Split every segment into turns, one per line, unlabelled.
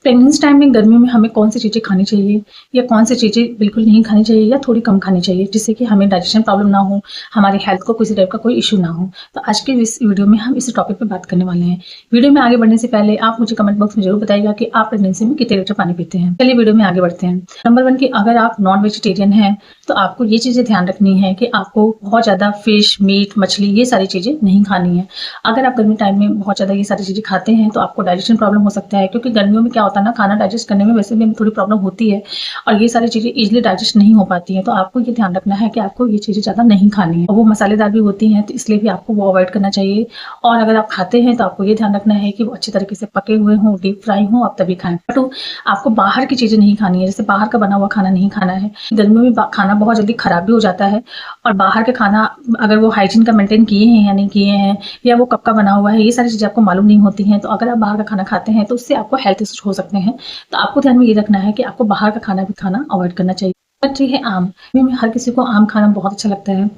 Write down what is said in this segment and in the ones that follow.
Pregnancy time में गर्मियों में हमें कौन सी चीज़ें खानी चाहिए या कौन सी चीज़ें बिल्कुल नहीं खानी चाहिए या थोड़ी कम खानी चाहिए, जिससे कि हमें डाइजेशन प्रॉब्लम ना हो, हमारी हेल्थ को किसी टाइप का कोई इश्यू ना हो। तो आज के इस वीडियो में हम इस टॉपिक पे बात करने वाले हैं। वीडियो में आगे बढ़ने से पहले आप मुझे कमेंट बॉक्स में जरूर बताइएगा कि आप प्रेगनेंसी में कितने लीटर पानी पीते हैं। चलिए वीडियो में आगे बढ़ते हैं। नंबर 1 कि अगर आप नॉन वेजिटेरियन हैं तो आपको ये चीज़ें ध्यान रखनी है कि आपको बहुत ज़्यादा फिश, मीट, मछली ये सारी चीज़ें नहीं खानी है। अगर आप गर्मी टाइम में बहुत ज़्यादा ये सारी चीज़ें खाते हैं तो आपको डाइजेशन प्रॉब्लम हो सकता है, क्योंकि गर्मियों में क्या होता है ना, खाना डाइजेस्ट करने में वैसे भी हमें थोड़ी प्रॉब्लम होती है और ये सारी चीज़ें इजीली डाइजेस्ट नहीं हो पाती हैं। तो आपको ये ध्यान रखना है कि आपको ये चीज़ें ज़्यादा नहीं खानी है और वो मसालेदार भी होती हैं, तो इसलिए भी आपको वो अवॉइड करना चाहिए। और अगर आप खाते हैं तो आपको ये ध्यान रखना है कि वो अच्छी तरीके से पके हुए हों, डीप फ्राई हों, आप तभी खाएं। तो आपको बाहर की चीज़ें नहीं खानी है, जैसे बाहर का बना हुआ खाना नहीं खाना है। गर्मियों में खाना बहुत जल्दी खराब भी हो जाता है और बाहर के खाना अगर वो हाइजीन का मेंटेन किए हैं या नहीं किए हैं या वो कब का बना हुआ है, ये सारी चीज़ें आपको मालूम नहीं होती हैं। तो अगर आप बाहर का खाना खाते हैं तो उससे आपको हेल्थ इश्यूज हो सकते हैं। तो आपको ध्यान में ये रखना है कि आपको बाहर का खाना भी खाना अवॉइड करना चाहिए। अच्छी है आम में हर किसी को आम खाना बहुत अच्छा लगता है।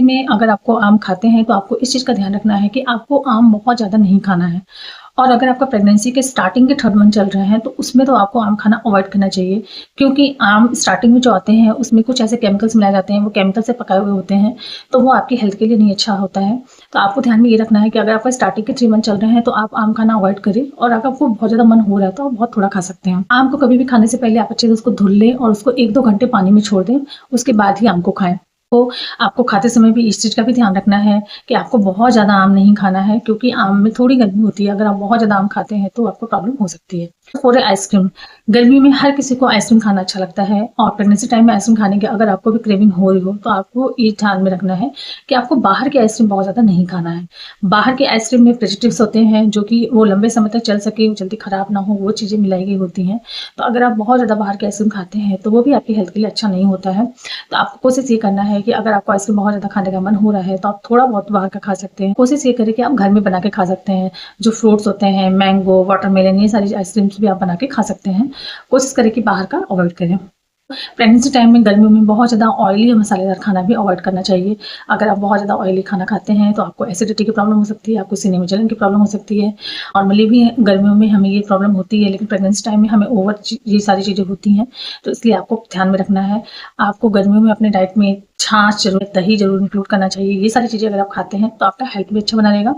में अगर आपको आम खाते हैं तो आपको इस चीज़ का ध्यान रखना है कि आपको आम बहुत ज़्यादा नहीं खाना है। और अगर आपका प्रेगनेंसी के स्टार्टिंग के 3rd मंथ चल रहे हैं तो उसमें तो आपको आम खाना अवॉइड करना चाहिए, क्योंकि आम स्टार्टिंग में जो आते हैं उसमें कुछ ऐसे केमिकल्स मिलाए जाते हैं, वो केमिकल से पकाए हुए होते हैं, तो वो आपकी हेल्थ के लिए नहीं अच्छा होता है। तो आपको ध्यान में ये रखना है कि अगर आपका स्टार्टिंग के 3 मंथ चल रहे हैं तो आप आम खाना अवॉइड करें, और अगर आपको बहुत ज़्यादा मन हो रहा है तो आप बहुत थोड़ा खा सकते हैं। आम को कभी भी खाने से पहले आप अच्छे से उसको धुल लें और उसको 1-2 घंटे पानी में छोड़ दें, उसके बाद ही आम को खाएं। तो आपको खाते समय भी इस चीज़ का भी ध्यान रखना है कि आपको बहुत ज़्यादा आम नहीं खाना है, क्योंकि आम में थोड़ी गर्मी होती है। अगर आप बहुत ज़्यादा आम खाते हैं तो आपको प्रॉब्लम हो सकती है। फॉर आइसक्रीम, गर्मी में हर किसी को आइसक्रीम खाना अच्छा लगता है और प्रेगनेंसी टाइम में आइसक्रीम खाने की अगर आपको भी क्रेविंग हो रही हो तो आपको ये ध्यान में रखना है कि आपको बाहर की आइसक्रीम बहुत ज़्यादा नहीं खाना है। बाहर की आइसक्रीम में प्रिजर्वेटिव्स होते हैं जो कि वो लंबे समय तक चल सके, जल्दी खराब ना हो, वो चीज़ें मिलाई गई होती हैं। तो अगर आप बहुत ज़्यादा बाहर की आइसक्रीम खाते हैं तो वो भी आपकी हेल्थ के लिए अच्छा नहीं होता है। तो आपको कोशिश ये करना है कि अगर आपको आइसक्रीम बहुत ज़्यादा खाने का मन हो रहा है तो आप थोड़ा बहुत बाहर का खा सकते हैं। कोशिश ये करें कि आप घर में बना के खा सकते हैं। जो फ्रूट्स होते हैं, मैंगो, वाटरमेलन, ये सारी आइसक्रीम्स भी आप बना के खा सकते हैं। कोशिश करें कि बाहर का अवॉइड करें। प्रेगनेंसी टाइम में गर्मियों में बहुत ज़्यादा ऑयली और मसालेदार खाना भी अवॉइड करना चाहिए। अगर आप बहुत ज़्यादा ऑयली खाना खाते हैं तो आपको एसिडिटी की प्रॉब्लम हो सकती है, आपको सीने में जलन की प्रॉब्लम हो सकती है। नॉर्मली भी गर्मियों में हमें ये प्रॉब्लम होती है, लेकिन प्रेगनेंसी टाइम में हमें ये सारी चीज़ें होती हैं। तो इसलिए आपको ध्यान में रखना है। आपको गर्मियों में अपने डाइट में छाछ जरूर, दही जरूर इंक्लूड करना चाहिए। ये सारी चीज़ें अगर आप खाते हैं तो आपका हेल्थ भी अच्छा बना रहेगा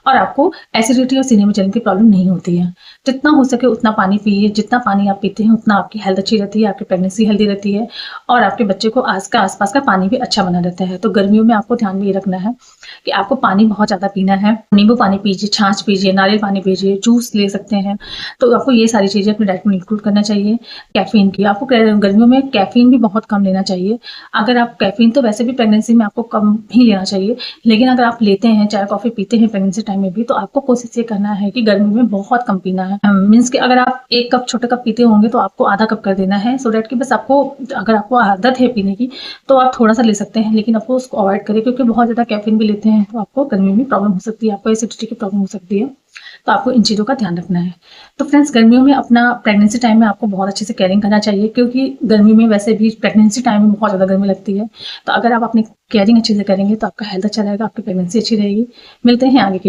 और आपको एसिडिटी और सीने में जलन की प्रॉब्लम नहीं होती है। जितना हो सके उतना पानी पिए, जितना पानी आप पीते हैं उतना आपकी हेल्थ अच्छी रहती है, आपकी प्रेगनेंसी हेल्दी रहती है और आपके बच्चे को आसपास का पानी भी अच्छा बना रहता है। तो गर्मियों में आपको ध्यान में ये रखना है कि आपको पानी बहुत ज़्यादा पीना है। नींबू पानी पीजिए, छाछ पीजिए, नारियल पानी पीजिए, जूस ले सकते हैं। तो आपको ये सारी चीज़ें अपनी डाइट में इंक्लूड करना चाहिए। कैफीन की आपको गर्मियों में कैफीन भी बहुत कम लेना चाहिए। अगर आप कैफीन तो वैसे भी प्रेगनेंसी में आपको कम ही लेना चाहिए, लेकिन अगर आप लेते हैं, चाय कॉफ़ी पीते हैं प्रेगनेंसी टाइम में भी, तो आपको कोशिश ये करना है कि गर्मी में बहुत कम पीना है। मीन्स कि अगर आप 1 कप छोटा कप पीते होंगे तो आपको आधा कप कर देना है, सो दैट कि बस आपको, अगर आपको आदत है पीने की तो आप थोड़ा सा ले सकते हैं, लेकिन आपको उसको अवॉइड करें, क्योंकि बहुत ज़्यादा कैफीन भी लेते हैं तो आपको गर्मी में प्रॉब्लम हो सकती है, आपको एसिडिटी की प्रॉब्लम हो सकती है। तो आपको इन चीज़ों का ध्यान रखना है। तो फ्रेंड्स, गर्मियों में अपना प्रेगनेंसी टाइम में आपको बहुत अच्छे से केयरिंग करना चाहिए, क्योंकि गर्मी में वैसे भी प्रेगनेंसी टाइम में बहुत ज़्यादा गर्मी लगती है। तो अगर आप अपनी केयरिंग अच्छे से करेंगे तो आपका हेल्थ अच्छा रहेगा, आपकी प्रेगनेंसी अच्छी रहेगी। मिलते हैं आगे की